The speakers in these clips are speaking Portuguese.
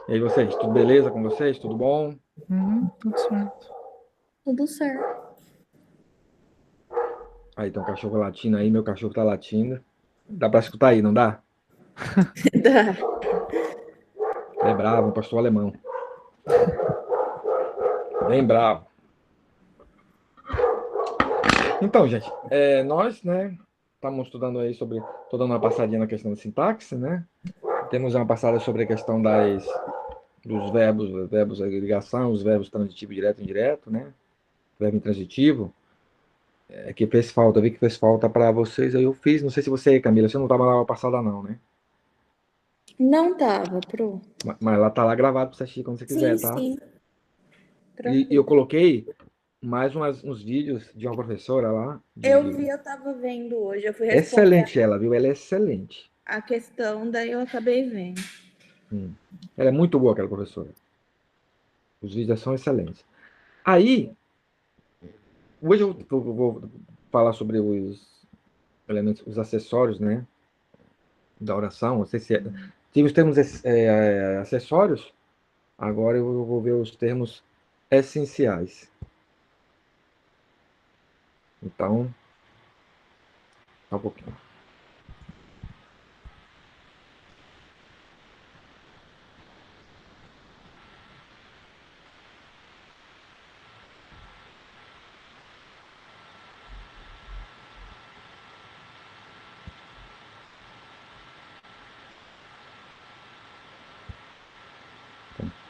E aí, vocês, tudo beleza com vocês? Tudo bom? Tudo certo. Tudo certo. Aí tem um cachorro latindo aí, meu cachorro tá latindo. Dá pra escutar aí, não dá? Dá. É bravo, um pastor alemão. Bem bravo. Então, gente, nós, né, estamos estudando aí sobre. Tô dando uma passadinha na questão da sintaxe, né? Temos uma passada sobre a questão dos verbos, os verbos de ligação, os verbos transitivo, direto e indireto, né? Verbo intransitivo. Que fez falta, eu vi que fez falta para vocês, aí eu fiz. Não sei se você, Camila, você não estava lá na passada, não, né? Não tava, Pro. Mas ela tá lá gravado para você assistir quando você quiser, Sim, tá? sim. E eu Tranquilo. coloquei mais uns vídeos de uma professora lá. Eu vi, eu tava vendo hoje. Eu fui responder Excelente ela, viu? Ela é excelente. a questão, daí eu acabei vendo. Hum. Ela é muito boa, aquela professora. Os vídeos são excelentes. Aí, hoje eu vou falar sobre os elementos, os acessórios, né? Da oração. Não sei se tem os termos acessórios. Agora eu vou ver os termos essenciais. Então, só um pouquinho.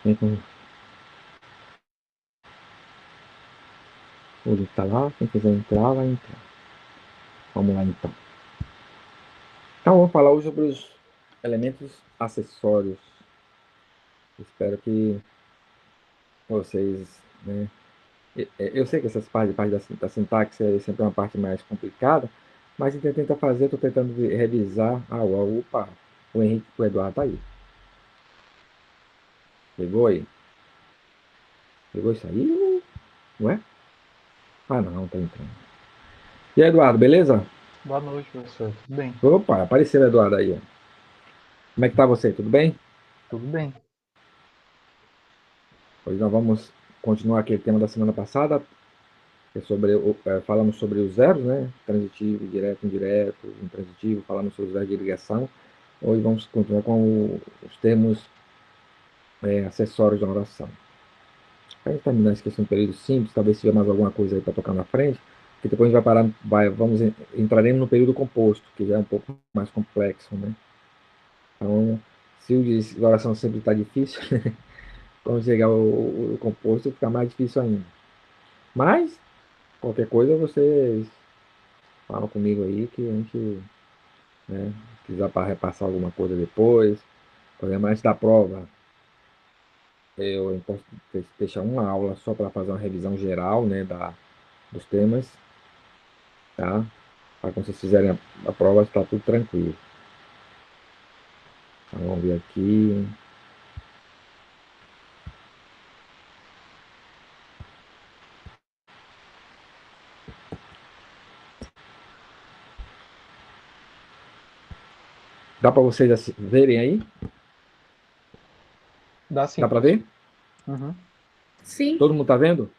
Quem o link tá lá, quem quiser entrar, vai entrar. Vamos lá então. Então, vamos falar hoje sobre os elementos acessórios. Espero que vocês, né? Eu sei que essas parte da sintaxe é sempre uma parte mais complicada, mas a gente tenta fazer, estou tentando revisar. Opa, o Henrique, o Eduardo tá aí. Pegou aí? Pegou isso aí? Não é? Ah, não, tá entrando. E aí, Eduardo, beleza? Boa noite, professor. Tudo bem? Opa, apareceu o Eduardo aí, ó. Como é que tá você? Tudo bem? Tudo bem. Hoje nós vamos continuar aquele tema da semana passada, que é sobre, falamos sobre os verbos, né? Transitivo, direto, indireto, intransitivo, falamos sobre os verbos de ligação. Hoje vamos continuar com os termos acessórios da oração. Para a gente terminar esse questão do período simples, talvez se tiver mais alguma coisa aí para tocar na frente, que depois a gente vai parar, entraremos no período composto, que já é um pouco mais complexo, né? Então, se a oração sempre está difícil, quando chegar o composto, fica mais difícil ainda. Mas, qualquer coisa, vocês falam comigo aí que a gente, né, se quiser para repassar alguma coisa depois, por exemplo, antes da prova, eu posso deixar uma aula só para fazer uma revisão geral, né, dos temas, tá? Para quando vocês fizerem a prova, está tudo tranquilo. Então, vamos ver aqui. Dá para vocês verem aí? Dá Dá sim, para professor. ver? Uhum. Todo Sim. mundo está vendo?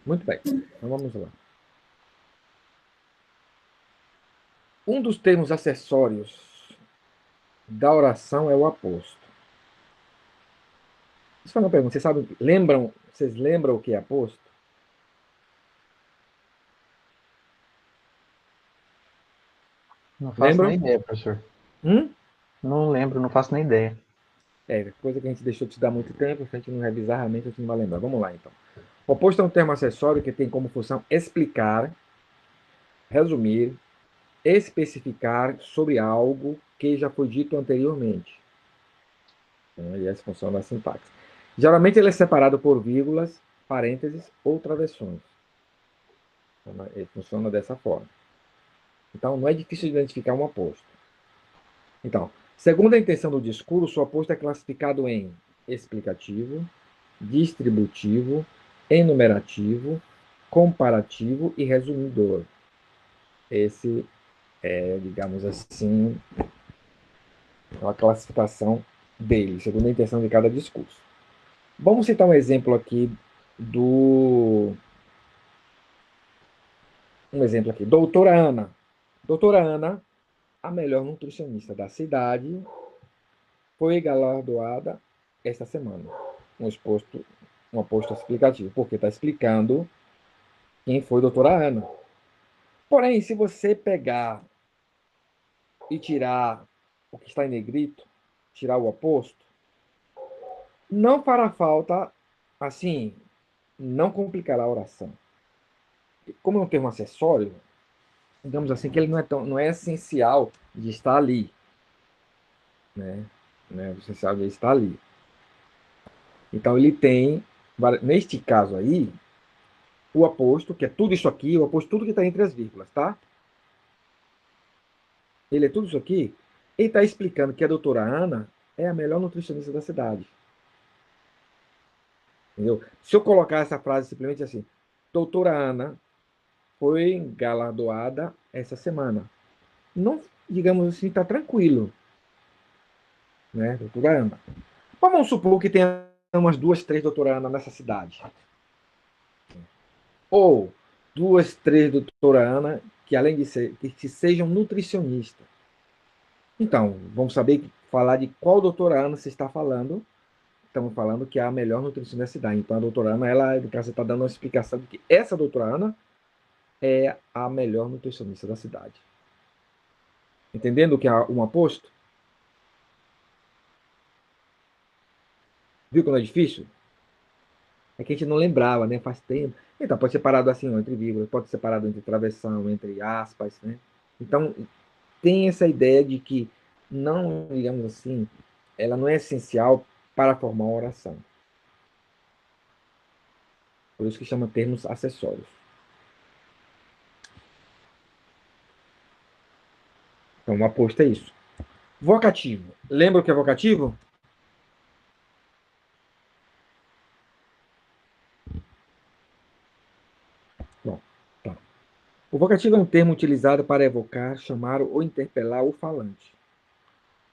Muito bem. Então vamos lá. Um dos termos acessórios da oração é o aposto. Deixa eu fazer uma pergunta. Vocês lembram o que é aposto? Não faço nem Lembram? ideia, professor. Hum? Não lembro, não faço nem ideia. Coisa que a gente deixou de estudar há muito tempo, se a gente não revisar, realmente a gente não vai lembrar. Vamos lá, então. O oposto é um termo acessório que tem como função explicar, resumir, especificar sobre algo que já foi dito anteriormente. Então, aí é essa função da sintaxe. Geralmente ele é separado por vírgulas, parênteses ou travessões. Então, ele funciona dessa forma. Então, não é difícil de identificar um oposto. Então, segundo a intenção do discurso, o oposto é classificado em explicativo, distributivo, enumerativo, comparativo e resumidor. Esse é, digamos assim, uma classificação. dele, segundo a intenção de cada discurso. Vamos citar um exemplo aqui do... Um exemplo aqui. Doutora Ana. Doutora Ana, a melhor nutricionista da cidade, foi galardoada esta semana. Um posto explicativo, porque está explicando quem foi a doutora Ana. Porém, se você pegar e tirar o que está em negrito, tirar o aposto, não fará falta, assim, não complicará a oração. Como é um termo acessório, digamos assim, que ele não é essencial de estar ali, né? Não é essencial de estar ali. Então, ele tem, neste caso aí, o aposto, que é tudo isso aqui, o aposto tudo que está entre as vírgulas, tá? Ele é tudo isso aqui. Ele está explicando que a doutora Ana é a melhor nutricionista da cidade. Entendeu? Se eu colocar essa frase simplesmente assim, doutora Ana foi galardoada essa semana. Não, digamos assim, está tranquilo, né, doutora Ana? Vamos supor que tenha umas 2, 3 doutora Ana nessa cidade. Ou 2, 3 doutora Ana que, além de ser, que sejam nutricionistas. Então, vamos falar de qual doutora Ana se está falando. Estamos falando que é a melhor nutricionista da cidade. Então, a doutora Ana, ela, no caso, está dando uma explicação de que essa doutora Ana é a melhor nutricionista da cidade. Entendendo o que é um aposto? Viu como é difícil? É que a gente não lembrava, né? Faz tempo. Então, pode ser separado assim, ó, entre vírgulas, pode ser separado entre travessão, entre aspas, né? Então, tem essa ideia de que não, digamos assim, ela não é essencial para formar uma oração. Por isso que chama termos acessórios. Então, o aposto é isso. Vocativo. Lembra o que é vocativo? Bom, tá. O vocativo é um termo utilizado para evocar, chamar ou interpelar o falante.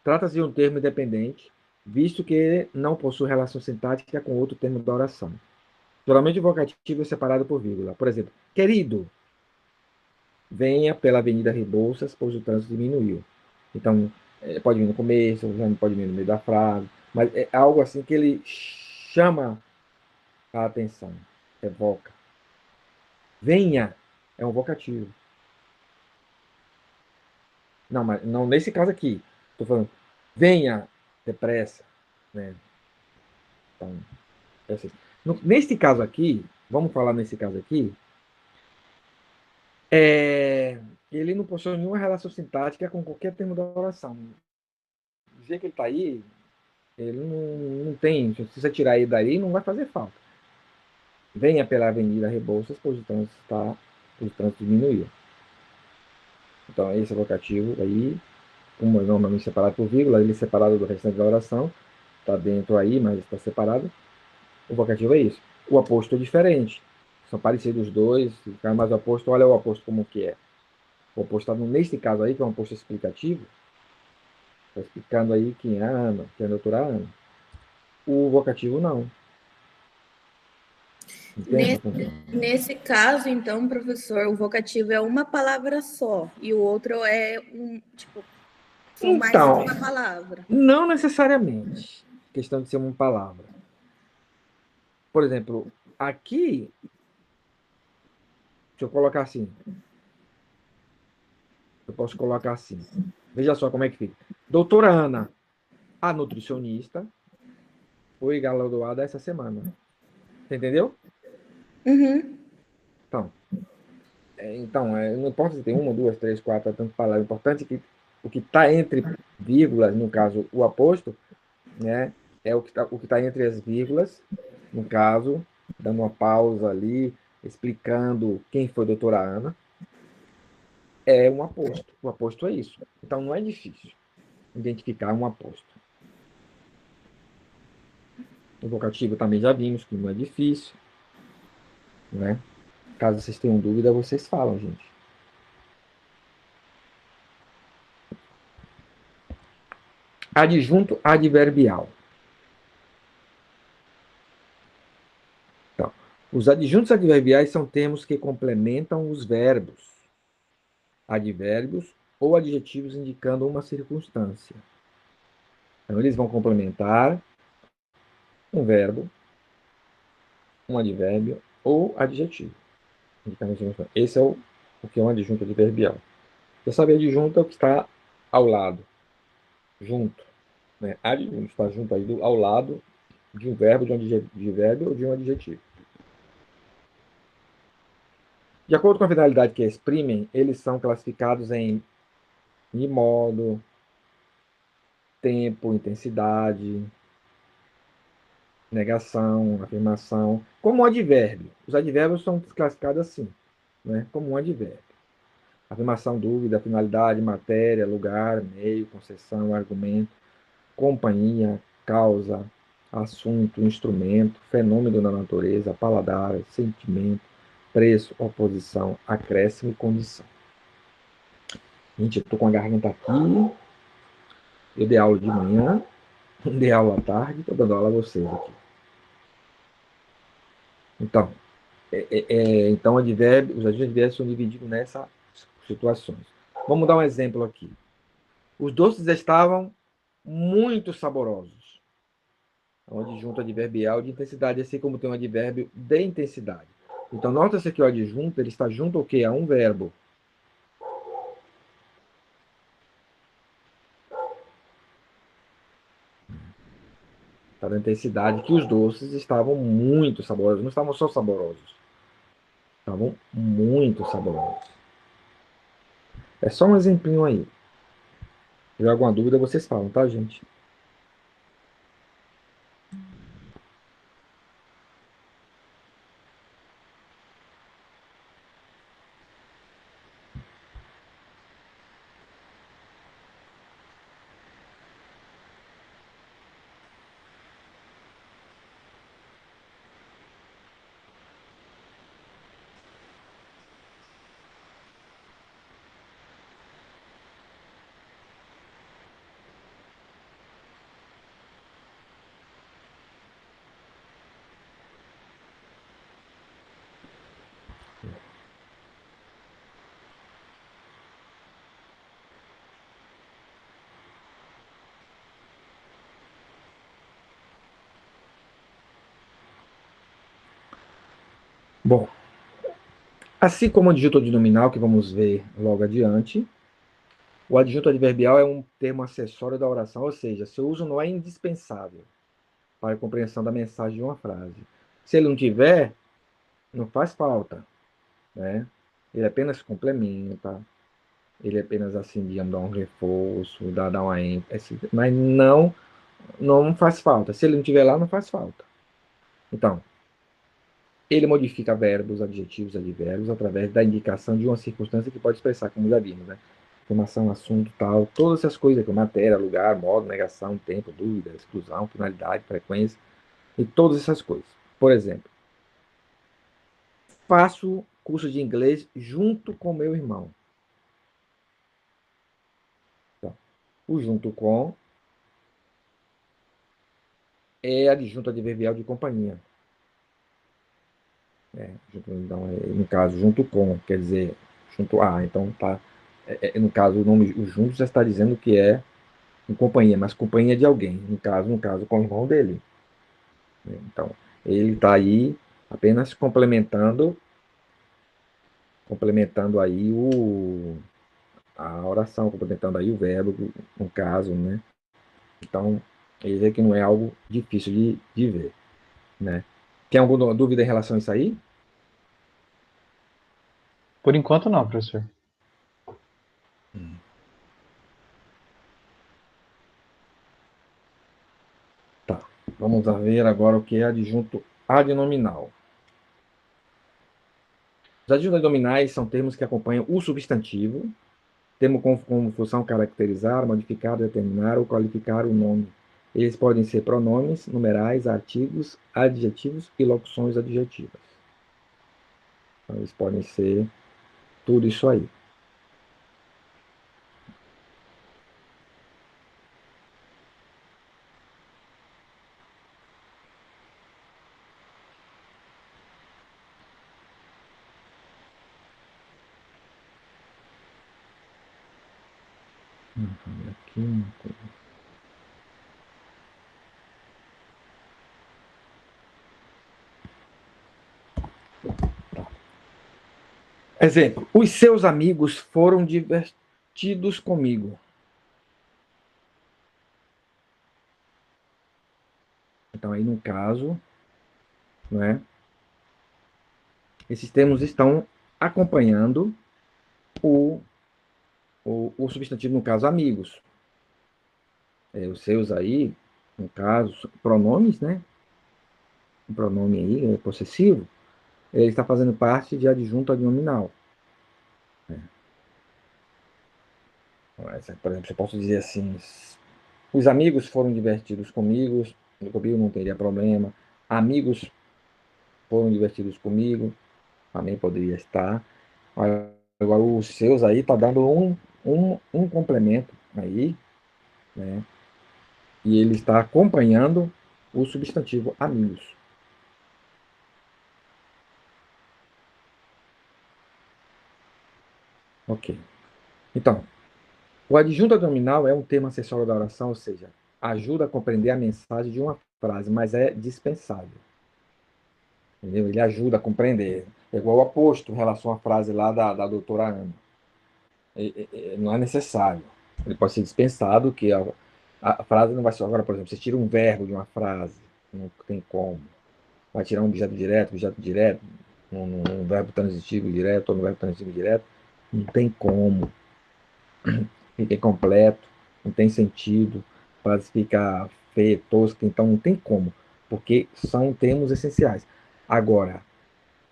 Trata-se de um termo independente, visto que não possui relação sintática com outro termo da oração. Geralmente o vocativo é separado por vírgula. Por exemplo, querido, venha pela Avenida Rebouças, pois o trânsito diminuiu. Então, pode vir no começo, pode vir no meio da frase, mas é algo assim que ele chama a atenção, evoca. Venha é um vocativo. Não, mas não nesse caso aqui. Estou falando, venha depressa. Né? Então, é assim. Neste caso aqui, vamos falar nesse caso aqui, ele não possui nenhuma relação sintática com qualquer termo da oração. Dizer que ele está aí, ele não tem. Se você tirar ele daí, não vai fazer falta. Venha pela Avenida Rebouças, pois o trânsito diminuiu. Então, esse é o vocativo aí, como é normalmente separado por vírgula, ele é separado do restante da oração, está dentro aí, mas está separado. O vocativo é isso. O aposto é diferente. São parecidos os dois, mas o aposto, olha o aposto como que é. O aposto, neste caso aí, que é um aposto explicativo, está explicando aí quem é Ana, quem é a doutora Ana. O vocativo não. Entende? Nesse caso, então, professor, o vocativo é uma palavra só e o outro é são mais de Então, uma palavra. não necessariamente. Questão de ser uma palavra. Por exemplo, aqui, deixa eu colocar assim. Eu posso colocar assim. Veja só como é que fica. Doutora Ana, a nutricionista, foi galardoada essa semana. Você entendeu? Uhum. Então, não importa se tem uma, duas, três, quatro, tantas palavras. O importante é que o que está entre vírgulas, no caso, o aposto, né, é o que está entre as vírgulas, no caso, dando uma pausa ali, explicando quem foi a doutora Ana, é um aposto. O aposto é isso. Então, não é difícil identificar um aposto. O vocativo também já vimos que não é difícil, né? Caso vocês tenham dúvida, vocês falam, gente. Adjunto adverbial. Então, os adjuntos adverbiais são termos que complementam os verbos, advérbios ou adjetivos indicando uma circunstância. Então, eles vão complementar um verbo, um advérbio ou adjetivo. Esse é o que é um adjunto adverbial. Você sabe, adjunto é o que está ao lado, junto. Né? Adjunto está junto aí ao lado de um verbo, de um advérbio ou de um adjetivo. De acordo com a finalidade que exprimem, eles são classificados em modo, tempo, intensidade, negação, afirmação, como um advérbio. Os advérbios são classificados assim, né? Como um advérbio. Afirmação, dúvida, finalidade, matéria, lugar, meio, concessão, argumento, companhia, causa, assunto, instrumento, fenômeno da natureza, paladar, sentimento, preço, oposição, acréscimo e condição. Gente, eu tô com a garganta aqui. Eu dei aula de manhã, dei aula à tarde, estou dando aula a vocês aqui. Então, os advérbios são divididos nessas situações. Vamos dar um exemplo aqui. Os doces estavam muito saborosos. É um adjunto adverbial de intensidade, assim como tem um advérbio de intensidade. Então, nota-se que o adjunto ele está junto ao quê? A um verbo. Está na intensidade que os doces estavam muito saborosos. Não estavam só saborosos. Estavam muito saborosos. É só um exemplinho aí. Se tiver alguma dúvida, vocês falam, tá, gente? Bom, assim como o adjunto adnominal, que vamos ver logo adiante, o adjunto adverbial é um termo acessório da oração, ou seja, seu uso não é indispensável para a compreensão da mensagem de uma frase. Se ele não tiver, não faz falta, né? Ele apenas complementa, ele apenas assim, digamos, dá um reforço, dá uma ênfase, mas não faz falta. Se ele não tiver lá, não faz falta. Então, ele modifica verbos, adjetivos, advérbios através da indicação de uma circunstância que pode expressar, como já vimos, né? Informação, assunto, tal, todas essas coisas aqui, matéria, lugar, modo, negação, tempo, dúvida, exclusão, finalidade, frequência, e todas essas coisas. Por exemplo, faço curso de inglês junto com meu irmão. Então, o junto com é adjunto adverbial de companhia. Então, no caso, junto com, quer dizer, junto a, então tá. No caso, o nome o junto já está dizendo que é em companhia, mas companhia de alguém, no caso com o irmão dele. Então, ele está aí apenas complementando aí a oração, complementando aí o verbo, no caso, né? Então, ele vê que não é algo difícil de ver, né? Tem alguma dúvida em relação a isso aí? Por enquanto não, professor. Tá. Vamos ver agora o que é adjunto adnominal. Os adjuntos adnominais são termos que acompanham o substantivo, termo com função caracterizar, modificar, determinar ou qualificar o nome. Eles podem ser pronomes, numerais, artigos, adjetivos e locuções adjetivas. Então, eles podem ser tudo isso aí. Aqui uma coisa. Tá. Exemplo, os seus amigos foram divertidos comigo. Então, aí no caso, né, esses termos estão acompanhando o, o substantivo, no caso, amigos. Os seus aí, no caso, pronomes, né? O pronome aí é possessivo, ele está fazendo parte de adjunto adnominal. Por exemplo, eu posso dizer assim: os amigos foram divertidos comigo não teria problema. Amigos foram divertidos comigo, também poderia estar. Agora, os seus aí está dando um complemento aí, né? E ele está acompanhando o substantivo amigos. Ok. Então, o adjunto adnominal é um termo acessório da oração, ou seja, ajuda a compreender a mensagem de uma frase, mas é dispensável. Entendeu? Ele ajuda a compreender. É igual o aposto em relação à frase lá da doutora Ana. Não é necessário. Ele pode ser dispensado, que a frase não vai ser. Agora, por exemplo, você tira um verbo de uma frase, não tem como. Vai tirar um objeto direto, um verbo transitivo direto, ou um verbo transitivo direto, não tem como. Fica incompleto, não tem sentido, a frase fica feia, tosca, então não tem como, porque são termos essenciais. Agora,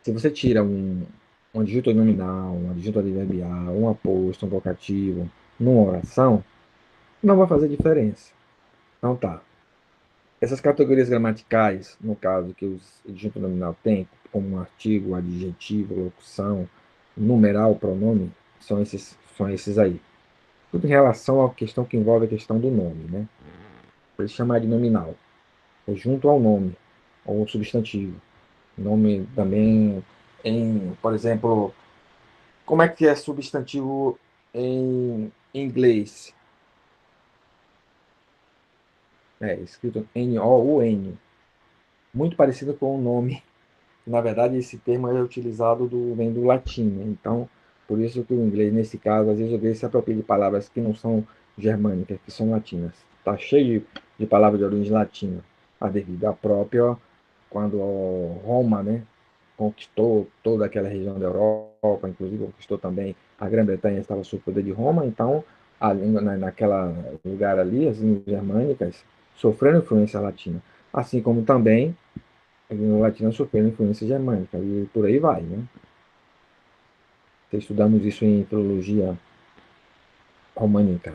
se você tira um adjunto nominal, um adjunto adverbial, um aposto, um vocativo, numa oração, não vai fazer diferença. Então tá. Essas categorias gramaticais, no caso que os adjunto nominal tem, como um artigo, adjetivo, locução, numeral, pronome, são esses aí. Tudo em relação à questão que envolve a questão do nome, né? Por isso chamar de nominal. É junto ao nome, ou substantivo. Nome também por exemplo, como é que é substantivo em inglês? É escrito N-O-U-N. Muito parecido com o nome. Na verdade, esse termo é utilizado vem do latim, né? Então, por isso que o inglês, nesse caso, às vezes o inglês se apropria de palavras que não são germânicas, que são latinas. Está cheio de palavras de origem latina, a devido à própria, quando Roma, né, conquistou toda aquela região da Europa, inclusive conquistou também a Grã-Bretanha, estava sob o poder de Roma, então, a língua, naquela lugar ali, as línguas germânicas sofreram influência latina. Assim como também a língua latina sofreu influência germânica, e por aí vai, né? Estudamos isso em filologia românica.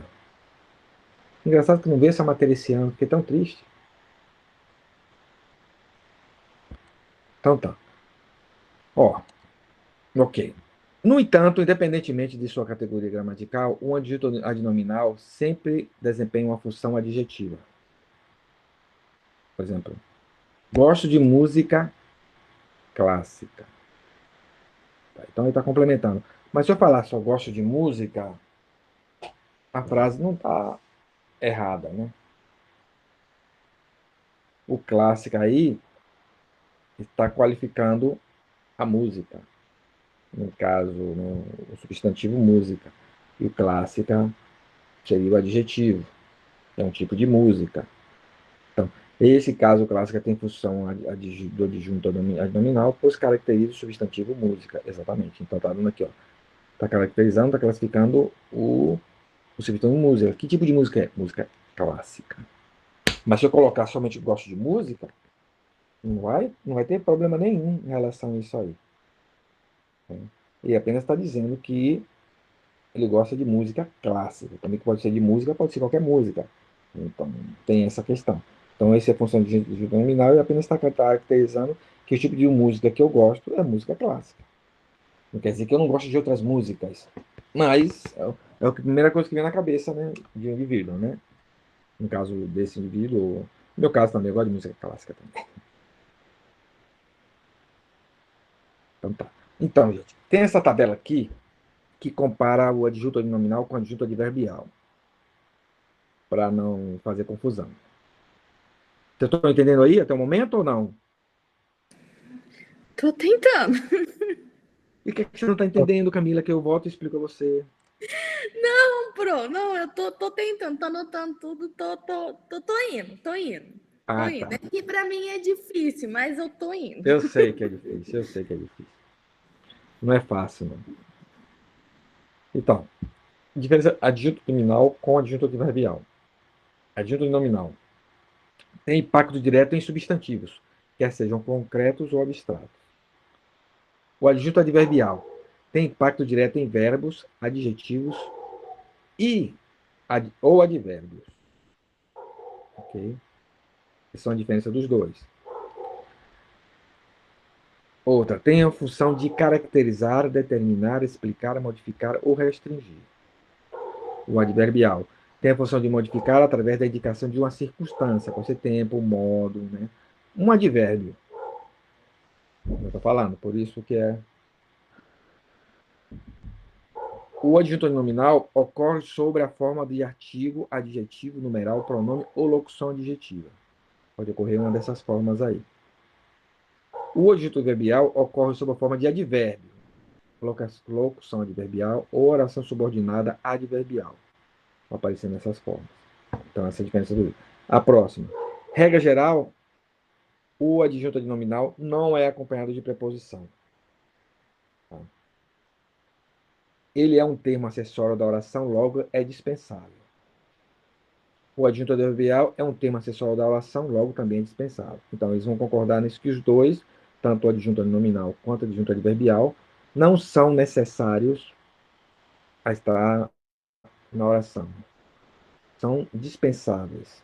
Engraçado que não veio essa matéria esse ano, fiquei tão triste. Então tá. Ó, ok. No entanto, independentemente de sua categoria gramatical, um adjunto adnominal sempre desempenha uma função adjetiva. Por exemplo, gosto de música clássica. Tá, então ele está complementando. Mas se eu falar só gosto de música, a frase não está errada, né? O clássico aí está qualificando a música, no caso, né, o substantivo música. E o clássica seria o adjetivo, é um tipo de música. Então, esse caso clássica tem função do adjunto adnominal, pois caracteriza o substantivo música, exatamente. Então, está dando aqui, ó, está caracterizando, está classificando o substantivo música. Que tipo de música é? Música clássica. Mas se eu colocar somente gosto de música, não vai ter problema nenhum em relação a isso aí. Né? Ele apenas está dizendo que ele gosta de música clássica. Também pode ser de música, pode ser qualquer música. Então, tem essa questão. Então, essa é a função de nominal e apenas está caracterizando que o tipo de música que eu gosto é música clássica. Não quer dizer que eu não gosto de outras músicas, mas é a primeira coisa que vem na cabeça, né, de um indivíduo, né? No caso desse indivíduo, no meu caso também, eu gosto de música clássica também. Então, tá. Então, gente, tem essa tabela aqui que compara o adjunto adnominal com o adjunto adverbial. para não fazer confusão. Vocês estão entendendo aí até o momento ou não? Tô tentando. E o que você não está entendendo, Camila, que eu volto e explico a você? Não, Pro, não, eu tô tentando, tô anotando tudo, tô indo, tô indo. Tô Ah, indo. tá. É que pra mim é difícil, mas eu tô indo. Eu sei que é difícil, eu sei que é difícil. Não é fácil, não. Então, diferença adjunto nominal com adjunto adverbial. Adjunto nominal tem impacto direto em substantivos, quer sejam concretos ou abstratos. O adjunto adverbial tem impacto direto em verbos, adjetivos e ou advérbios. Ok? Essa são a diferença dos dois. Outra, tem a função de caracterizar, determinar, explicar, modificar ou restringir. O adverbial tem a função de modificar através da indicação de uma circunstância, pode ser tempo, modo, né? Um advérbio. Eu estou falando, por isso que é. O adjunto nominal ocorre sobre a forma de artigo, adjetivo, numeral, pronome ou locução adjetiva. Pode ocorrer uma dessas formas aí. O adjunto verbial ocorre sob a forma de advérbio, locução adverbial ou oração subordinada adverbial. Vai aparecer nessas formas. Então, essa é a diferença do. A próxima. Regra geral, o adjunto nominal não é acompanhado de preposição. Tá? Ele é um termo acessório da oração, logo é dispensável. O adjunto adverbial é um termo acessório da oração, logo também é dispensável. Então, eles vão concordar nisso que os dois, tanto o adjunto nominal quanto o adjunto adverbial, não são necessários a estar na oração. São dispensáveis.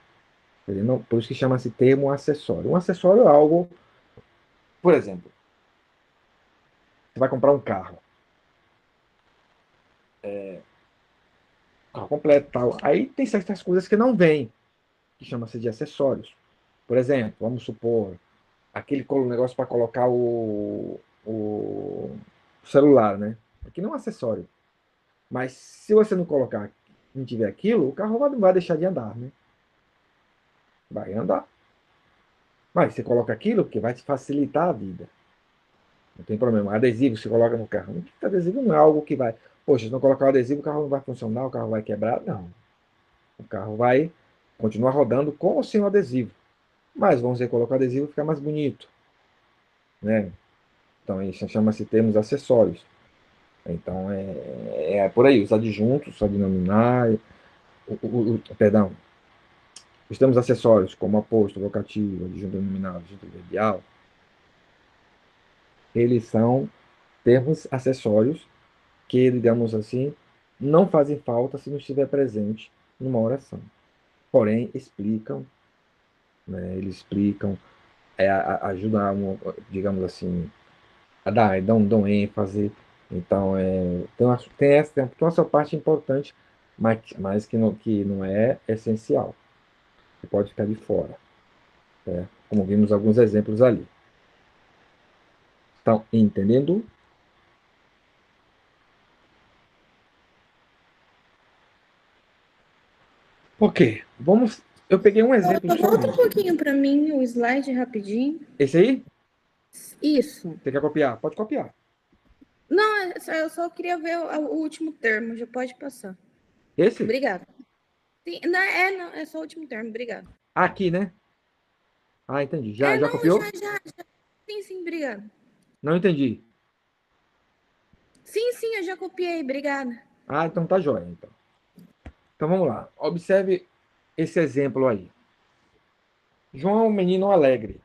Não, por isso que chama-se termo acessório. Um acessório é algo, por exemplo, você vai comprar um carro. Carro completo tal. Aí tem certas coisas que não vêm, que chama-se de acessórios. Por exemplo, vamos supor, aquele negócio para colocar o celular, né? Aqui não é um acessório. Mas se você não colocar, não tiver aquilo, o carro não vai deixar de andar, né? Vai andar. Mas você coloca aquilo porque vai te facilitar a vida. Não tem problema. Adesivo você coloca no carro. Adesivo não é algo que vai. Poxa, se não colocar o adesivo, o carro não vai funcionar, o carro vai quebrar. Não. O carro vai continuar rodando com ou sem o adesivo. Mas vamos dizer, colocar o adesivo fica mais bonito. Né? Então, isso chama-se termos acessórios. Então, é por aí. Os adjuntos, adnominar, perdão, os termos acessórios, como aposto, vocativo, adjunto nominal, adjunto adverbial, eles são termos acessórios que, digamos assim, não fazem falta se não estiver presente numa oração. Porém, explicam, né, eles explicam, ajudam, digamos assim, a dão ênfase. Então, tem essa parte importante, mas que não é essencial. Você pode ficar de fora. Né? Como vimos alguns exemplos ali. Estão entendendo? Por quê? Vamos. Eu peguei um exemplo Volta um somente. pouquinho para mim o slide rapidinho. Esse aí? Isso. Você quer copiar? Pode copiar. Não, eu só queria ver o último termo, já pode passar. Esse? Obrigada. Sim, não, é só o último termo, obrigada. Aqui, né? Ah, entendi. Já Não, copiou? já. Sim, obrigada. Não entendi. Sim, eu já copiei, obrigada. Ah, então tá jóia. Então vamos lá. Observe esse exemplo aí. João é um menino alegre.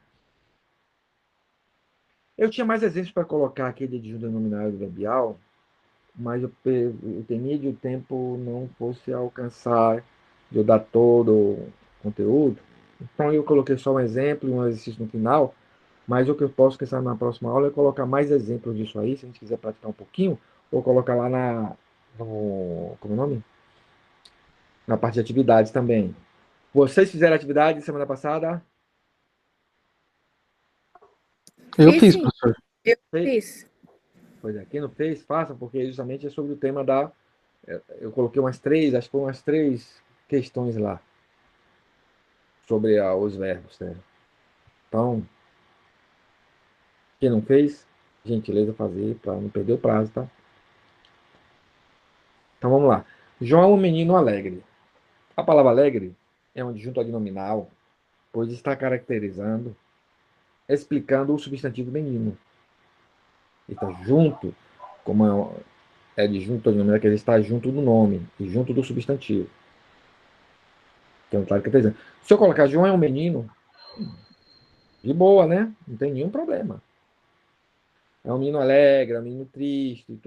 Eu tinha mais exemplos para colocar aqui de adjunto nominal e adverbial, mas eu temia de o tempo não fosse alcançar de eu dar todo o conteúdo. Então eu coloquei só um exemplo e um exercício no final, mas o que eu posso pensar na próxima aula é colocar mais exemplos disso aí, se a gente quiser praticar um pouquinho, ou colocar lá como é o nome? Na parte de atividades também. Vocês fizeram atividade semana passada? Eu Fiz fiz, sim, professor. eu Fez? fiz. Pois é, quem não fez, faça, porque justamente é sobre o tema da. Eu coloquei umas três, acho que foram umas três questões lá. sobre os verbos, né? Então, quem não fez, gentileza fazer para não perder o prazo, tá? Então vamos lá. João é um menino alegre. A palavra alegre é um adjunto adnominal, pois está caracterizando, explicando o substantivo menino. Ele está junto, como é adjunto adnominal, que ele está junto do nome e junto do substantivo. Que é um caracterizando. Se eu colocar João é um menino, de boa, né? Não tem nenhum problema. É um menino alegre, é um menino triste,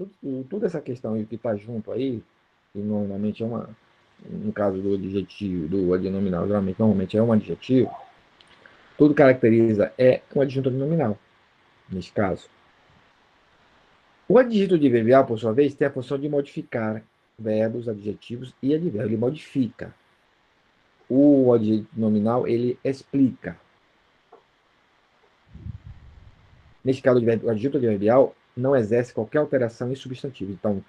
tudo essa questão aí que está junto aí, que normalmente é uma, no caso do adjetivo, do adnominal, geralmente, normalmente é um adjetivo, tudo caracteriza, é um adjunto adnominal, nesse caso. O adjetivo adverbial, por sua vez, tem a função de modificar verbos, adjetivos e advérbios. Ele modifica. O adjetivo nominal, ele explica. Neste caso, o adjunto adverbial não exerce qualquer alteração em substantivo. Então,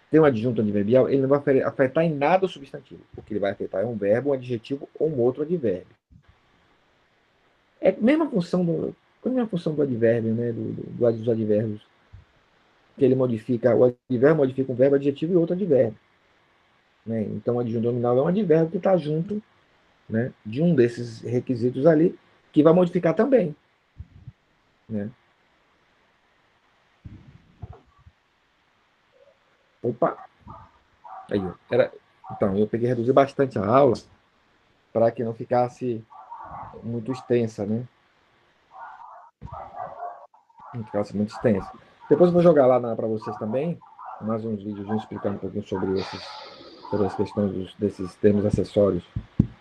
tem um adjunto adverbial, ele não vai afetar em nada o substantivo. O que ele vai afetar é um verbo, um adjetivo ou um outro advérbio. É a mesma função do advérbio, né? Dos advérbios. Que ele modifica, o advérbio modifica um verbo, adjetivo e outro advérbio. Né? Então, o adjunto nominal é um advérbio que está junto, né, de um desses requisitos ali, que vai modificar também. Né? Opa! Aí, então, eu peguei e reduzi bastante a aula para que não ficasse muito extensa, né? Não ficasse muito extensa. Depois eu vou jogar lá para vocês também, mais uns vídeos explicando um pouquinho sobre as questões desses termos acessórios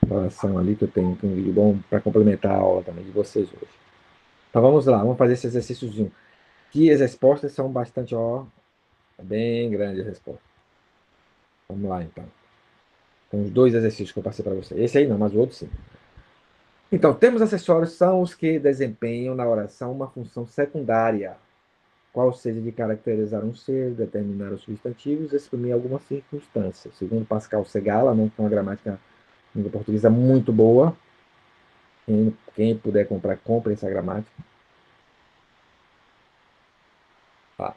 da oração ali, que eu tenho um vídeo bom para complementar a aula também de vocês hoje. Então vamos lá, vamos fazer esse exercíciozinho. Que as respostas são bastante, ó, bem grandes as respostas. Vamos lá então. Tem os dois exercícios que eu passei para você. Esse aí não, mas o outro sim. Então, termos acessórios são os que desempenham na oração uma função secundária, qual seja de caracterizar um ser, determinar os substantivos, exprimir alguma circunstância. Segundo Pascal Segala, né, que é uma gramática língua portuguesa muito boa. Quem puder comprar, compre essa gramática. Tá.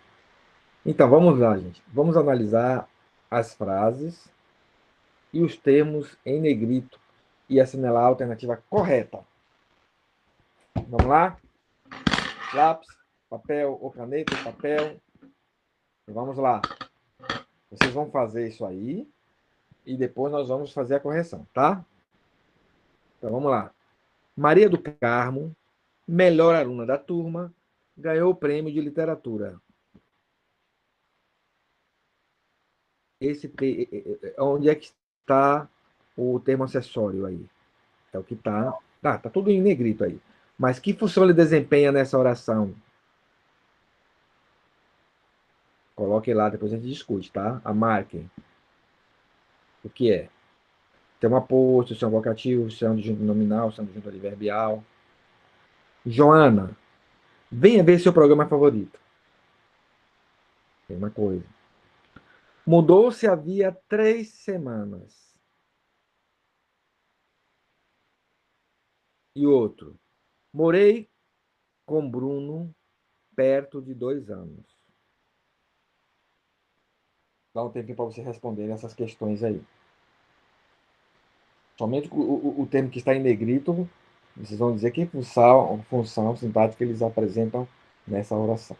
Então, vamos lá, gente. Vamos analisar as frases e os termos em negrito e assinalar a alternativa correta. Vamos lá? Lápis, papel ou caneta, papel. Vamos lá. Vocês vão fazer isso aí e depois nós vamos fazer a correção, tá? Então vamos lá. Maria do Carmo, melhor aluna da turma, ganhou o prêmio de literatura. Onde é que está o termo acessório aí? É o que está. Tá tudo em negrito aí. Mas que função ele desempenha nessa oração? Coloque lá, depois a gente discute, tá? A marquem. O que é? Se é um aposto, se é um vocativo, se é um adjunto nominal, se é um adjunto adverbial. Joana, venha ver seu programa favorito. Mesma coisa. Mudou-se havia 3 semanas. E outro. Morei com Bruno perto de 2 anos. Dá um tempinho para você responder essas questões aí. Somente o termo que está em negrito, vocês vão dizer que função sintática eles apresentam nessa oração.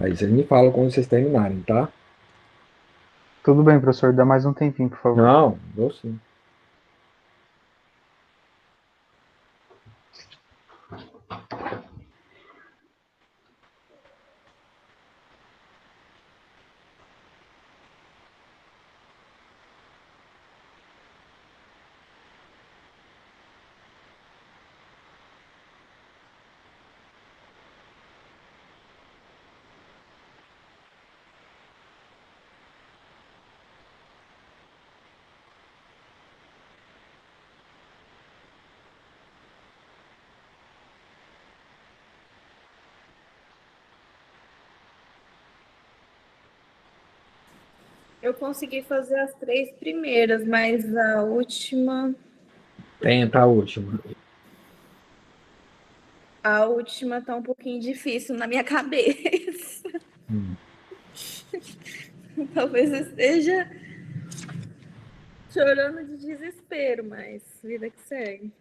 Aí vocês me falam quando vocês terminarem, tá? Tudo bem, professor. Dá mais um tempinho, por favor. Não, dou sim. Eu consegui fazer as 3 primeiras, mas a última. Tenta a última. A última tá um pouquinho difícil na minha cabeça. Hum. Talvez eu esteja chorando de desespero, mas vida que segue.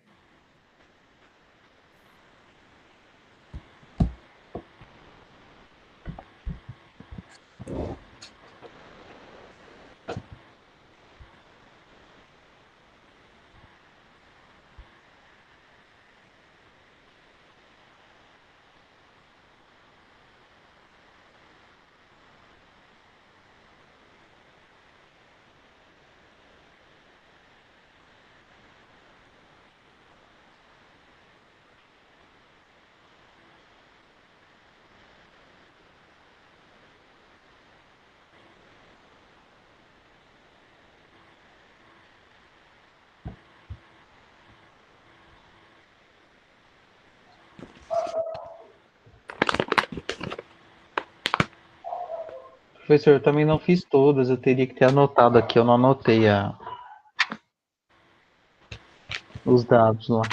Professor, eu também não fiz todas, eu teria que ter anotado aqui, eu não anotei os dados lá.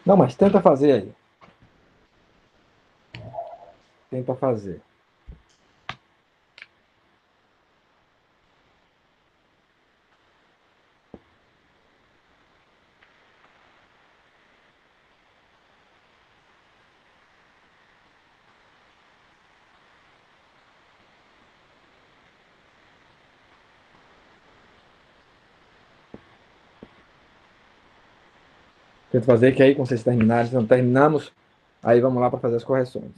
Não, mas tenta fazer aí. Tenta fazer. Tenta fazer que aí, quando vocês terminarem, se não terminamos, aí vamos lá para fazer as correções.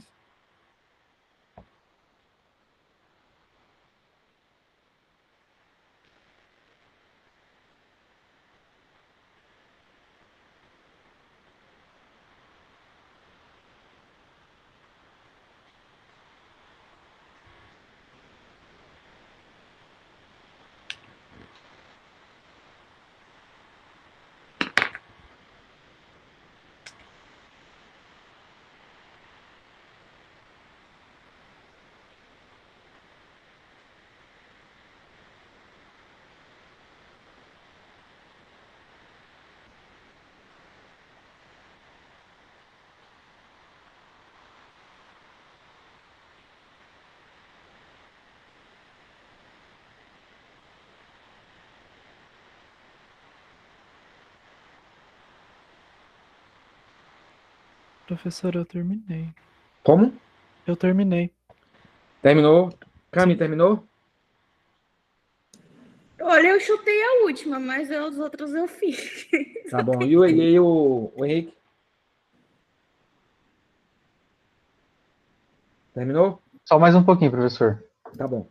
Professor, eu terminei. Como? Eu terminei. Terminou? Cami, Sim. terminou? Olha, eu chutei a última, mas as outras eu fiz. Tá bom. E o Henrique? Terminou? Só mais um pouquinho, professor. Tá bom.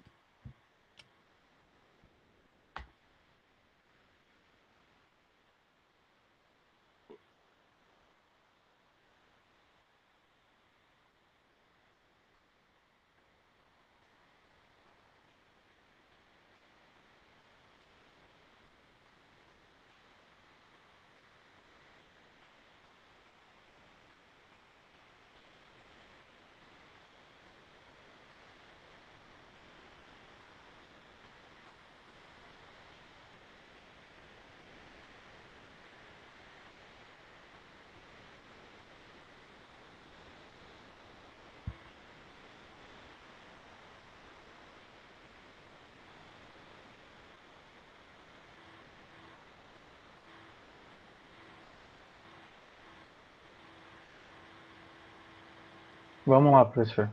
Vamos lá, professor.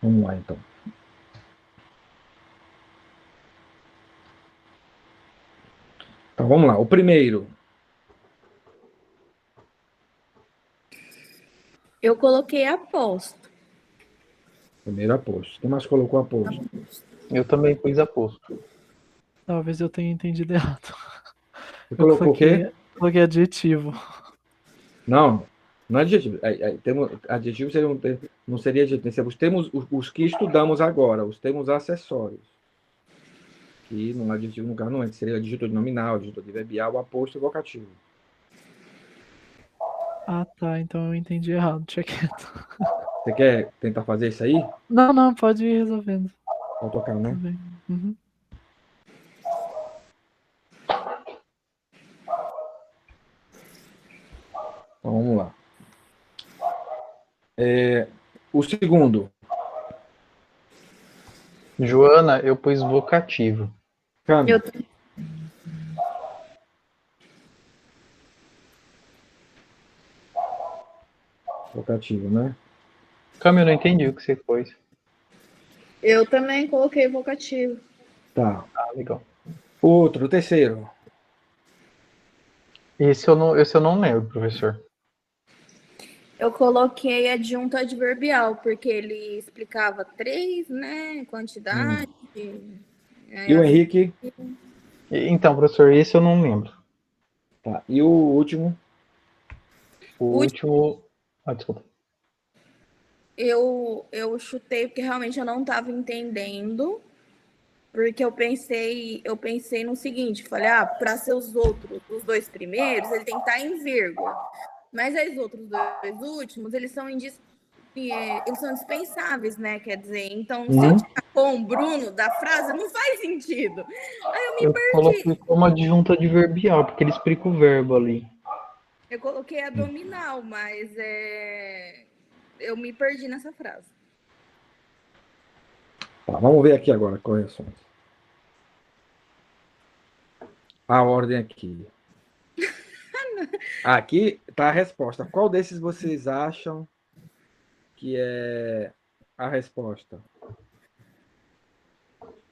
Vamos lá, então. Então, vamos lá. O primeiro. Eu coloquei aposto. Primeiro aposto. Quem mais colocou aposto? Eu também pus aposto. Talvez eu tenha entendido errado. Você Eu colocou o quê? coloquei adjetivo. Não, não é adjetivo. Adjetivo seria não seria adjetivo. Seria os termos, os que estudamos agora, os termos acessórios. Que no adjetivo, no caso, não é. Seria adjetivo nominal, adjetivo adverbial, aposto e vocativo. Ah, tá. Então eu entendi errado. Tinha quieto. Você quer tentar fazer isso aí? Não, pode ir resolvendo. Vou tocar, né? Tudo bem. Uhum. Então, vamos lá. O segundo, Joana, eu pus vocativo. Cami, Eu, vocativo, né? Cami, eu não entendi o que você pôs. eu também coloquei vocativo. Tá. Ah, legal. O terceiro. Esse eu não lembro, professor. Eu coloquei adjunto adverbial, porque ele explicava três, né? Quantidade. Aí E o as- Henrique? Então, professor, esse eu não lembro. Tá. E o último? O O último. Ah, desculpa. eu chutei porque realmente eu não estava entendendo. Porque eu pensei no seguinte, falei, para ser os dois primeiros, ele tem que estar em vírgula. Mas os outros dois últimos, eles são dispensáveis, né? Quer dizer, então, se eu Uhum. tirar com o Bruno da frase, não faz sentido. Aí eu me Eu coloquei perdi. como adjunto adverbial, porque ele explica o verbo ali. Eu coloquei abdominal, mas eu me perdi nessa frase. Tá, vamos ver aqui agora correções. A ordem aqui. Aqui está a resposta. Qual desses vocês acham que é a resposta?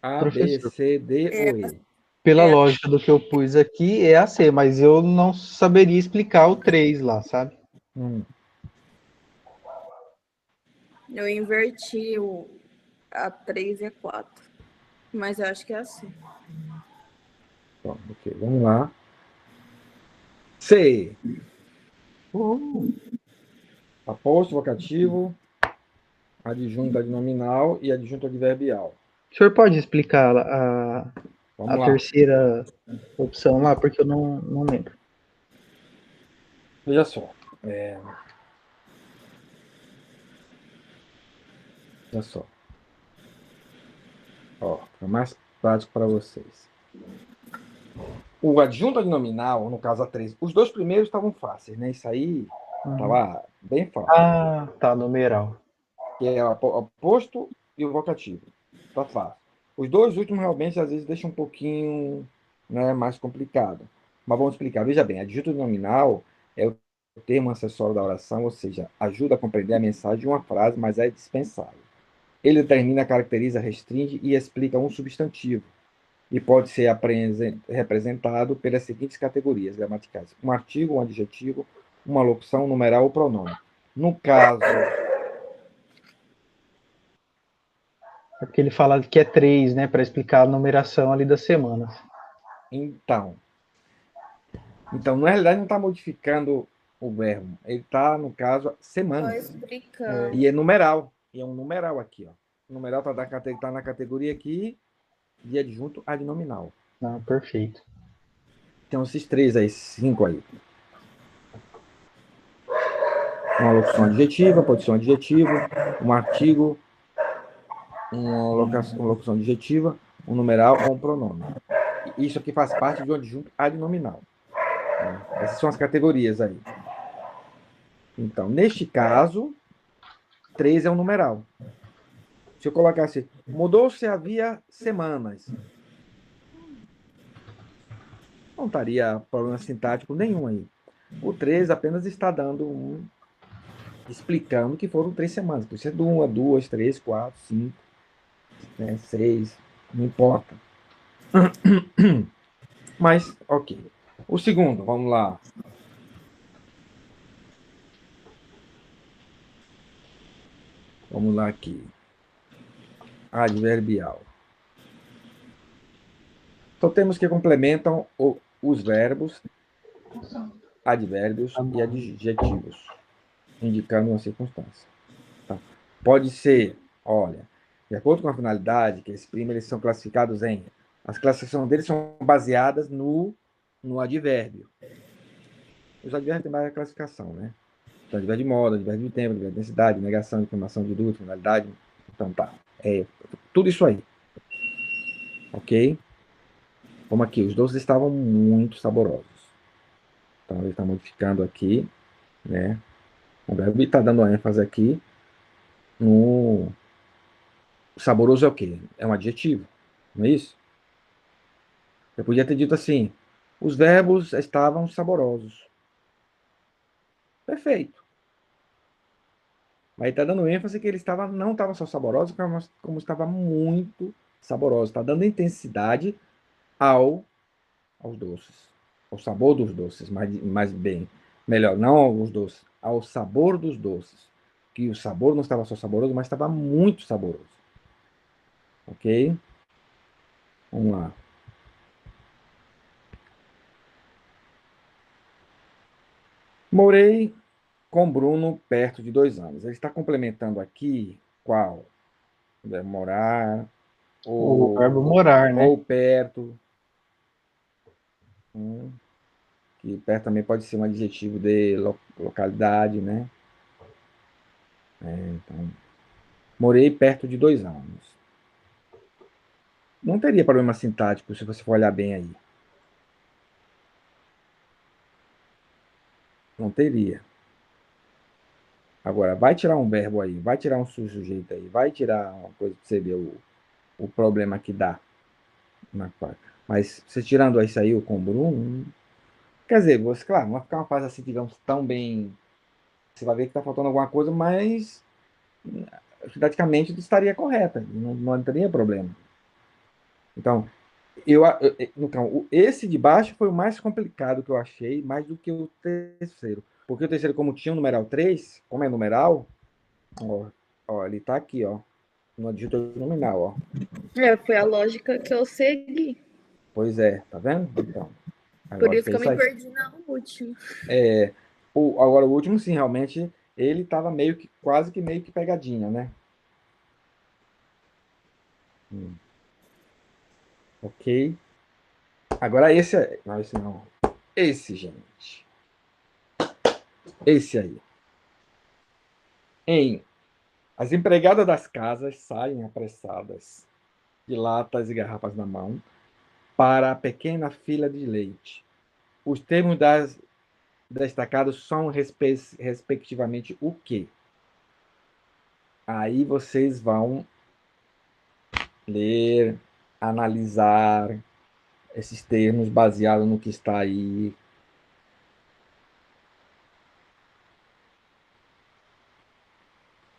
A, B, Professor, C, D ou E? pela É, lógica do que eu pus aqui, é a C, mas eu não saberia explicar o 3 lá, sabe? eu inverti a 3 e a 4. Mas eu acho que é assim. Bom, ok, vamos lá. C. Aposto, vocativo, adjunto adnominal e adjunto adverbial. O senhor pode explicar a Vamos lá. terceira opção lá, porque eu não lembro. Veja só. Olha só. Ó, fica mais prático para vocês. O adjunto adnominal, no caso a 3, os dois primeiros estavam fáceis, né? Isso aí estava bem fácil. Ah, tá, numeral. Que é o oposto e o vocativo. Tá fácil. Os dois últimos realmente às vezes deixam um pouquinho, né, mais complicado. Mas vamos explicar. Veja bem, adjunto nominal é o termo acessório da oração, ou seja, ajuda a compreender a mensagem de uma frase, mas é dispensável. Ele determina, caracteriza, restringe e explica um substantivo e pode ser representado pelas seguintes categorias gramaticais: um artigo, um adjetivo, uma locução, um numeral ou pronome. No caso É porque ele fala que é 3, né, para explicar a numeração ali das semanas. Então, na realidade, não está modificando o verbo. Ele está, no caso, Só semanas. explicando. E é numeral. E é um numeral aqui. Ó. O numeral está na categoria aqui de adjunto adnominal. Ah, perfeito. Então, esses três aí, 5 aí. Uma locução adjetiva, pode ser um adjetivo, um artigo, uma locução adjetiva, um numeral ou um pronome. Isso aqui faz parte de um adjunto adnominal. Essas são as categorias aí. Então, neste caso, 3 é um numeral. Se eu colocasse, mudou-se havia semanas, não estaria problema sintático nenhum aí. O 3 apenas está dando explicando que foram 3 semanas. Pode ser 1, 2, 3, 4, 5, 6, não importa. Mas, ok. O segundo, vamos lá. Vamos lá aqui. Adverbial. Então, temos que complementam os verbos, advérbios e adjetivos, indicando uma circunstância. Tá? Pode ser, olha, de acordo com a finalidade que exprime, eles são classificados em... As classificações deles são baseadas no advérbio. Os advérbios têm mais classificação, né? Então, advérbio de modo, advérbio de tempo, advérbio de intensidade, negação, informação de dúvida, finalidade. Então, tá. Tudo isso aí. Ok? Como aqui, os doces estavam muito saborosos. Então, ele está modificando aqui, né? O verbo está dando ênfase aqui no... Saboroso é o quê? É um adjetivo, não é isso? Eu podia ter dito assim, os verbos estavam saborosos. Perfeito. Mas está dando ênfase que ele não estava só saboroso, como estava muito saboroso. Está dando intensidade aos doces. Ao sabor dos doces, mais bem. Melhor, não aos doces, ao sabor dos doces. Que o sabor não estava só saboroso, mas estava muito saboroso. Ok? Vamos lá. Morei com Bruno perto de 2 anos. Ele está complementando aqui qual? Morar, O verbo morar, né? ou perto. Que perto também pode ser um adjetivo de localidade, né? Então, morei perto de 2 anos. Não teria problema sintático se você for olhar bem aí. Não teria. Agora, vai tirar um verbo aí, vai tirar um sujeito aí, vai tirar uma coisa para você ver o problema que dá. Mas você tirando isso aí, o com Bruno, quer dizer, você, claro, não vai ficar uma fase assim, digamos, tão bem. Você vai ver que está faltando alguma coisa, mas didaticamente estaria correta, não teria problema. Então, esse de baixo foi o mais complicado que eu achei, mais do que o terceiro. Porque o terceiro, como tinha o numeral 3, como é numeral, ele está aqui, ó, no adjetivo nominal, ó. Foi a lógica que eu segui. Pois é, tá vendo? Então, Por agora isso que eu fez me isso aí. perdi no último. Agora, o último, sim, realmente, ele estava quase que meio que pegadinha, né? Ok. Agora esse é. Não, esse não. Esse, gente. Esse aí. As empregadas das casas saem apressadas, de latas e garrafas na mão, para a pequena fila de leite. Os termos destacados são, respectivamente, o quê? Aí vocês vão ler, analisar esses termos baseados no que está aí.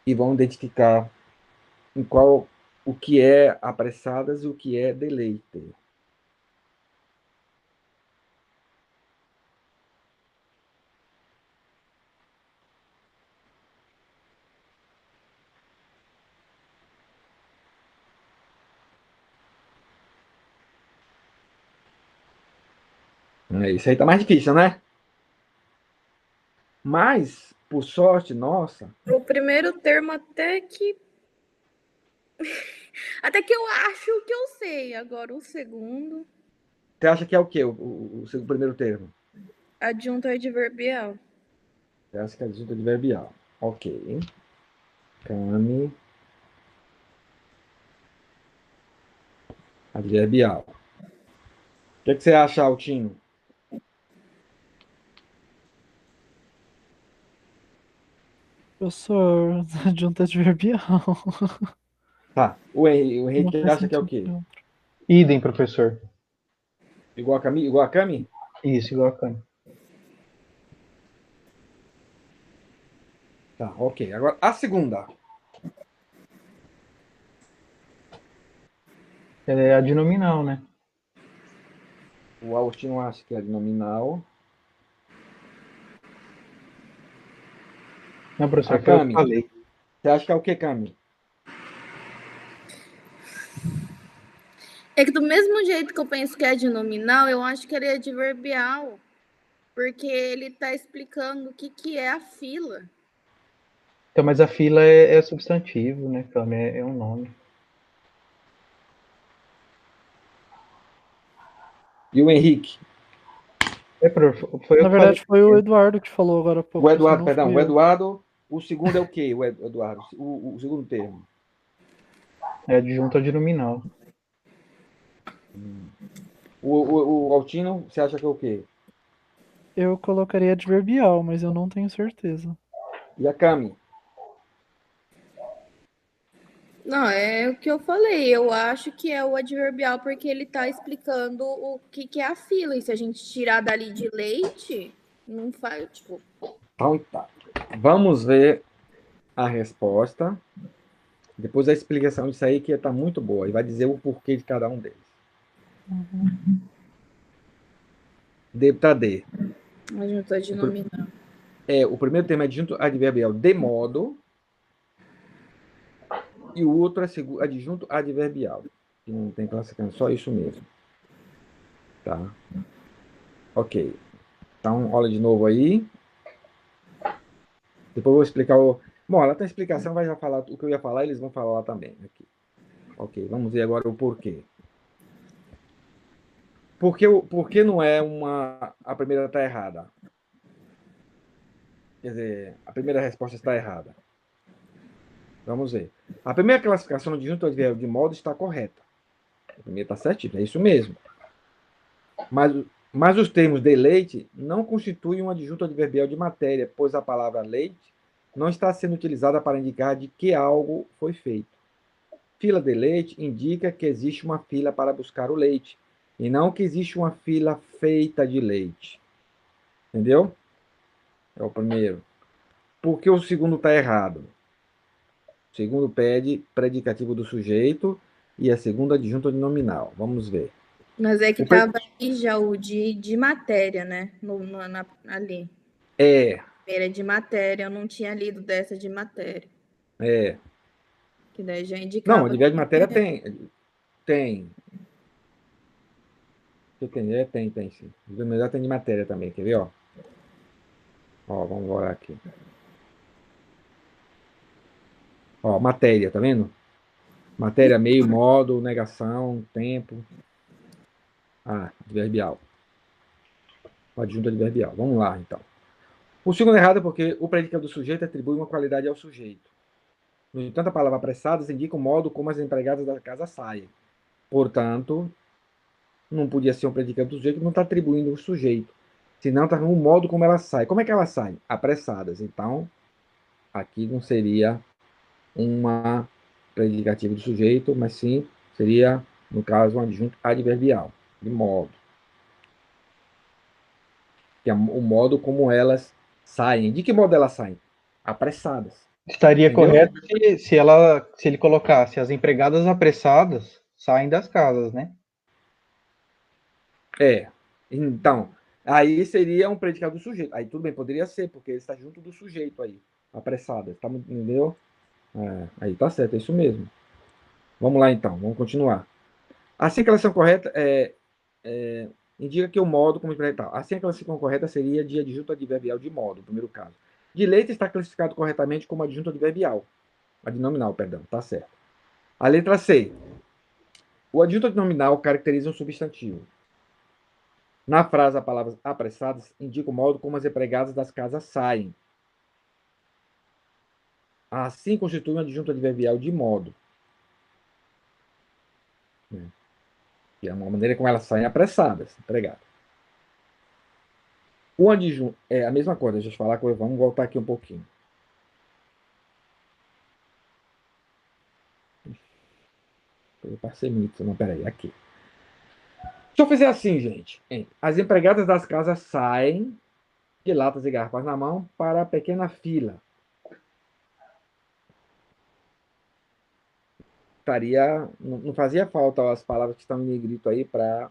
E vão identificar o que é apressadas e o que é deleite. Isso aí tá mais difícil, né? Mas, por sorte nossa, O primeiro termo até que eu acho que eu sei. Agora o segundo, você acha que é o quê? O seu primeiro termo? adjunto adverbial. Você acha que é adjunto adverbial. Ok. Came. Adverbial. O que você acha, Altino? Professor, adjunto adverbial. Tá. O Não Henrique faz acha que é o sentido. quê? Não. Idem, professor. Igual a Cami? Isso, igual a Cami. Tá, ok. Agora, a segunda. Ela é adnominal, né? O Altino acha que é nominal. Não, A professor, foi eu que Cami. falei. Você acha que é o quê, Cami? É que do mesmo jeito que eu penso que é adnominal, eu acho que ele é adverbial. Porque ele está explicando o que é a fila. Então, mas a fila é substantivo, né, Cami? É um nome. E o Henrique? Foi Na eu que falei. verdade, foi o Eduardo que falou agora há pouco. O isso Eduardo, não perdão, fui o eu. Eduardo, o segundo é o quê, o Eduardo? O segundo termo. É adjunto adnominal. O Altino, você acha que é o quê? Eu colocaria adverbial, mas eu não tenho certeza. E a Cami? Não, é o que eu falei. Eu acho que é o adverbial porque ele tá explicando o que é a fila. E se a gente tirar dali de leite, não faz, tipo. Então tá. Vamos ver a resposta. Depois a explicação disso aí, que está muito boa. E vai dizer o porquê de cada um deles. D para D. Adjunto adnominal. O primeiro termo é adjunto adverbial de modo. E o outro é adjunto adverbial. Que não tem classificação, só isso mesmo. Tá? Ok. Então, olha de novo aí. Depois eu vou explicar o. Bom, ela tem explicação, vai já falar o que eu ia falar, eles vão falar lá também. Aqui. Ok, vamos ver agora o porquê. Por que não é uma. A primeira está errada? Quer dizer, a primeira resposta está errada. Vamos ver. A primeira classificação de junto adverbial de modo está correta. A primeira está certinha, é isso mesmo. Mas os termos de leite não constituem um adjunto adverbial de matéria, pois a palavra leite não está sendo utilizada para indicar de que algo foi feito. Fila de leite indica que existe uma fila para buscar o leite, e não que existe uma fila feita de leite. Entendeu? É o primeiro. Por que o segundo está errado? O segundo pede predicativo do sujeito e a segunda adjunto de nominal. Vamos ver. Mas é que O pre- tava aí já o de matéria, né? Ali. É, Primeira de matéria, eu não tinha lido dessa de matéria. é. Que daí já Não, indicava. advérbio de matéria tem. Tem. Tem sim. O melhor tem de matéria também, quer ver, ó? Ó, vamos olhar aqui. Ó, matéria, tá vendo? Matéria, meio, modo, negação, tempo. Ah, adverbial. O adjunto adverbial. Vamos lá, então. O segundo errado é porque o predicado do sujeito atribui uma qualidade ao sujeito. No entanto, a palavra apressadas indica o modo como as empregadas da casa saem. Portanto, não podia ser um predicado do sujeito que não está atribuindo o sujeito. Senão está no modo como ela sai. Como é que ela sai? Apressadas. Então, aqui não seria uma predicativo do sujeito, mas sim seria, no caso, um adjunto adverbial, de modo. Que é o modo como elas saem. De que modo elas saem? Apressadas. Estaria Entendeu? correto se ele colocasse as empregadas apressadas saem das casas, né? É. Então, aí seria um predicado do sujeito. Aí tudo bem, poderia ser, porque ele está junto do sujeito aí. Apressadas. Tá, entendeu? Aí tá certo, é isso mesmo. Vamos lá então, vamos continuar. Assim que elas são corretas, indica que o modo como tal. Assim que elas ficam corretas seria de adjunto adverbial de modo, no primeiro caso. De leite está classificado corretamente como adjunto adverbial. Adnominal, perdão, tá certo. A letra C. O adjunto adnominal caracteriza um substantivo. Na frase, a palavra apressadas indica o modo como as empregadas das casas saem. Assim constitui um adjunto adverbial de modo. Que é uma maneira como elas saem apressadas, empregadas. O adjunto é a mesma coisa, deixa eu falar, vamos voltar aqui um pouquinho. Eu passei muito, não, peraí, aqui. Se eu fizer assim, gente, as empregadas das casas saem de latas e garrafas na mão para a pequena fila. Não fazia falta as palavras que estão em negrito aí para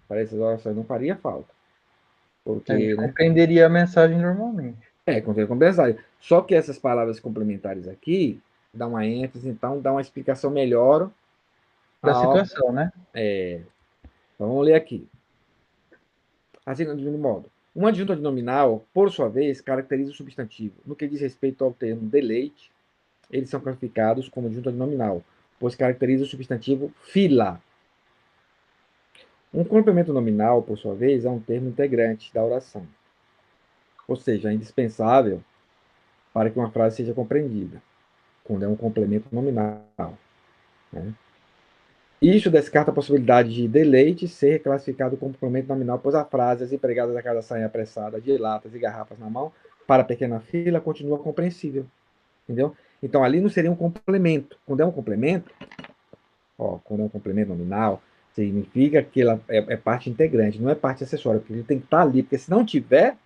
essas orações, não faria falta. A Porque, gente né? compreenderia a mensagem normalmente. Contém complementar. Só que essas palavras complementares aqui dão uma ênfase, então dá uma explicação melhor. Da situação, né? Então, vamos ler aqui. Assim, de um modo. Um adjunto adnominal, por sua vez, caracteriza o substantivo. No que diz respeito ao termo deleite, eles são classificados como adjunto adnominal, pois caracteriza o substantivo fila. Um complemento nominal, por sua vez, é um termo integrante da oração, ou seja, é indispensável para que uma frase seja compreendida, quando é um complemento nominal, né? Isso descarta a possibilidade de deleite ser classificado como complemento nominal, pois a frase "as empregadas da casa saem apressadas de latas e garrafas na mão para a pequena fila" continua compreensível, entendeu? Então, ali não seria um complemento. Quando é um complemento, quando é um complemento nominal, significa que ela é parte integrante, não é parte acessória, porque ele tem que estar ali, porque se não tiver,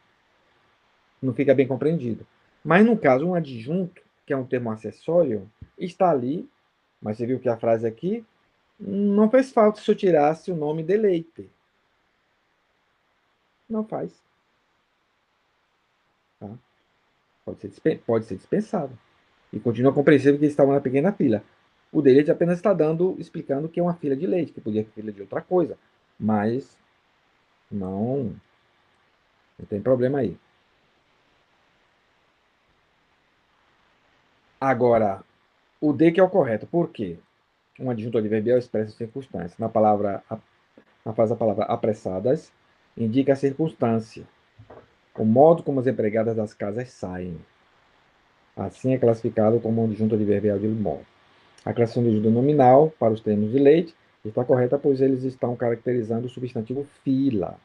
não fica bem compreendido. Mas, no caso, um adjunto, que é um termo acessório, está ali, mas você viu que a frase aqui não fez falta se eu tirasse o nome deleite. Não faz. Tá? Pode ser dispensado. E continua compreensível que eles estavam na pequena fila. O deleite apenas está explicando que é uma fila de leite, que podia ser fila de outra coisa. Mas não tem problema aí. Agora, o de que é o correto. Por quê? Um adjunto adverbial expressa circunstância. Na frase a palavra apressadas indica a circunstância, o modo como as empregadas das casas saem. Assim é classificado como um adjunto adverbial de modo. A classificação de adjunto nominal para os termos de leite está correta, pois eles estão caracterizando o substantivo fila.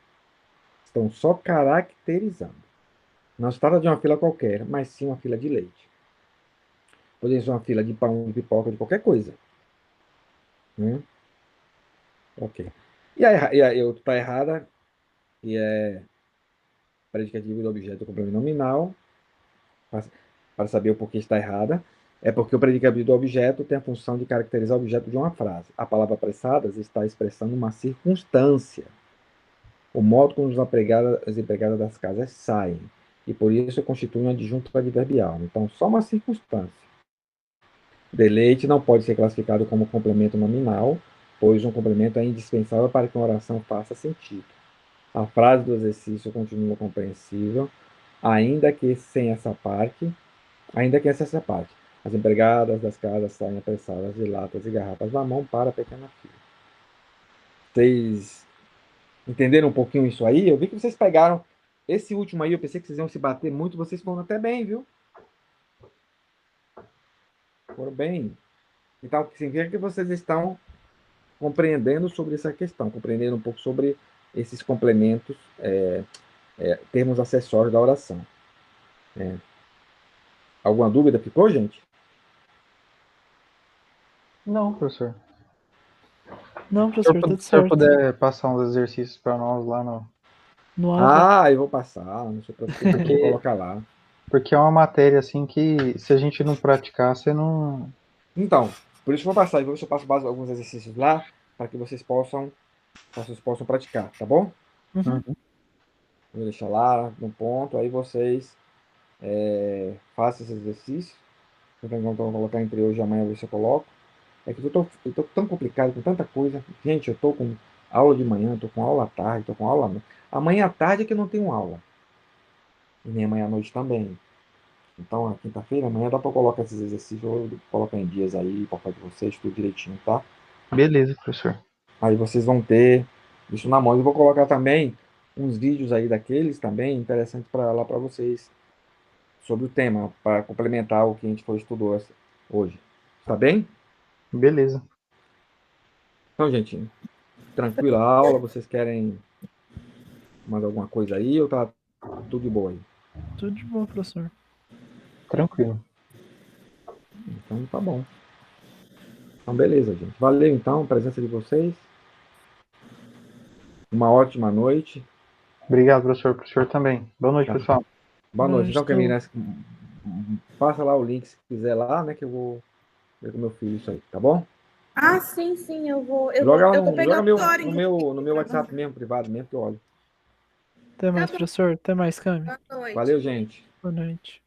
Estão só caracterizando. Não se trata de uma fila qualquer, mas sim uma fila de leite. Poderia ser uma fila de pão, de pipoca, de qualquer coisa. Ok. E a outra está errada, que é predicativo do objeto complemento nominal. Para saber o porquê está errada, é porque o predicativo do objeto tem a função de caracterizar o objeto de uma frase. A palavra apressadas está expressando uma circunstância, o modo como as empregadas das casas saem, e por isso constitui um adjunto adverbial. Então, só uma circunstância. Deleite não pode ser classificado como complemento nominal, pois um complemento é indispensável para que uma oração faça sentido. A frase do exercício continua compreensível, ainda que essa parte. As empregadas das casas saem apressadas de latas e garrafas na mão para a pequena fila. Vocês entenderam um pouquinho isso aí? Eu vi que vocês pegaram esse último aí, eu pensei que vocês iam se bater muito, vocês foram até bem, viu? Foram bem. Então, significa que vocês estão compreendendo sobre essa questão, compreendendo um pouco sobre esses complementos, termos acessórios da oração. Alguma dúvida ficou, gente? Não, professor. Não, professor, tudo Se o senhor certo. puder passar uns exercícios para nós lá No AVA. Eu vou passar, não se preocupe, eu vou colocar lá. porque é uma matéria assim que se a gente não praticar, você não. Então, por isso que eu vou passar, e eu passo alguns exercícios lá, para que vocês possam praticar, tá bom? Uhum. Vou deixar lá no ponto, aí vocês façam esse exercício. Então, vou colocar entre hoje e amanhã, ver se eu coloco. É que eu tô tão complicado com tanta coisa. Gente, eu tô com aula de manhã, tô com aula à tarde, tô com aula à noite. Amanhã à tarde é que eu não tenho aula. E nem amanhã à noite também. Então, a quinta-feira, amanhã dá para colocar esses exercícios, eu colocar em dias aí, para fazer vocês, tudo direitinho, tá? Beleza, professor. Aí vocês vão ter isso na mão. Eu vou colocar também uns vídeos aí daqueles também interessantes para lá para vocês sobre o tema, para complementar o que a gente estudou hoje. Tá bem? Beleza. Então, gente, tranquila a aula. Vocês querem mais alguma coisa aí ou tá tudo de boa aí? Tudo de bom, professor. Tranquilo. Então tá bom. Então, beleza, gente. Valeu então a presença de vocês. Uma ótima noite. Obrigado, professor. Pro senhor também. Boa noite, Tá. pessoal. Boa noite. Então, Estou... Camila, passa lá o link se quiser lá, né? Que eu vou ver com meu filho isso aí, tá bom? Ah, sim, eu vou. Joga Eu tô pegando agora, no meu WhatsApp mesmo, privado mesmo, que eu olho. Até mais, professor. Até mais, Cami. Boa noite. Valeu, gente. Boa noite.